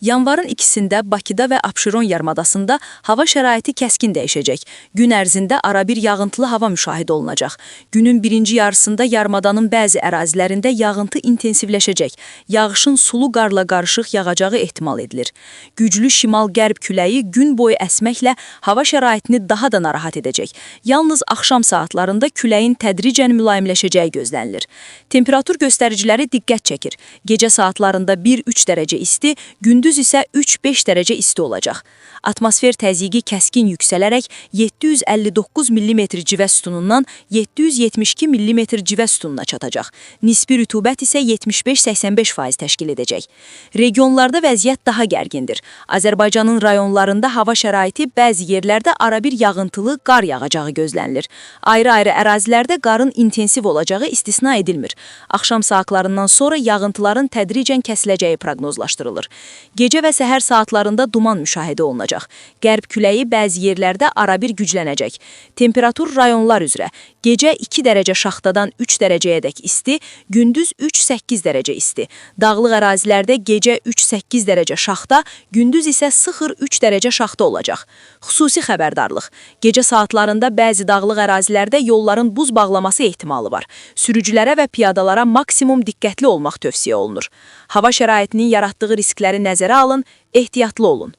Yanvarın 2-də Bakıda və Abşeron yarımadasında hava şəraiti kəskin dəyişəcək. Gün ərzində arabir yağıntılı hava müşahidə olunacaq. Günün birinci yarısında yarımadanın bəzi ərazilərində yağıntı intensivləşəcək. Yağışın sulu qarla qarışıq yağacağı ehtimal edilir. Güclü şimal-qərb küləyi gün boyu əsməklə hava şəraitini daha da narahat edəcək. Yalnız axşam saatlarında küləyin tədricən mülayimləşəcəyi gözlənilir. Temperatur göstəriciləri diqqət çəkir. Gecə saatlarında 1-3 dərəcə isti, gündüz isə 3-5 dərəcə isti olacaq. Atmosfer təzyiqi kəskin yüksələrək 759 mm civə sütunundan 772 mm civə sütununa çatacaq. Nisbi rütubət isə 75-85% təşkil edəcək. Regionlarda vəziyyət daha gərgindir. Azərbaycanın rayonlarında hava şəraiti bəzi yerlərdə arabir yağıntılı qar yağacağı gözlənilir. Ayrı-ayrı ərazilərdə qarın intensiv olacağı istisna edilmir. Axşam saatlarından sonra yağıntıların tədricən kəsiləcəyi proqnozlaşdırılır. Gecə və səhər saatlarında duman müşahidə olunacaq. Qərb küləyi bəzi yerlərdə arabir güclənəcək. Temperatur rayonlar üzrə gecə 2 dərəcə şaxtadan 3 dərəcəyədək isti, gündüz 3-8 dərəcə isti. Dağlıq ərazilərdə gecə 3-8 dərəcə şaxta, gündüz isə 0-3 dərəcə şaxta olacaq. Xüsusi xəbərdarlıq. Gecə saatlarında bəzi dağlıq ərazilərdə yolların buz bağlaması ehtimalı var. Sürücülərə və piyadalara maksimum diqqətli olmaq tövsiyə olunur. Hava şəraitinin yaratdığı riskləri nəzərə alın, ehtiyatlı olun.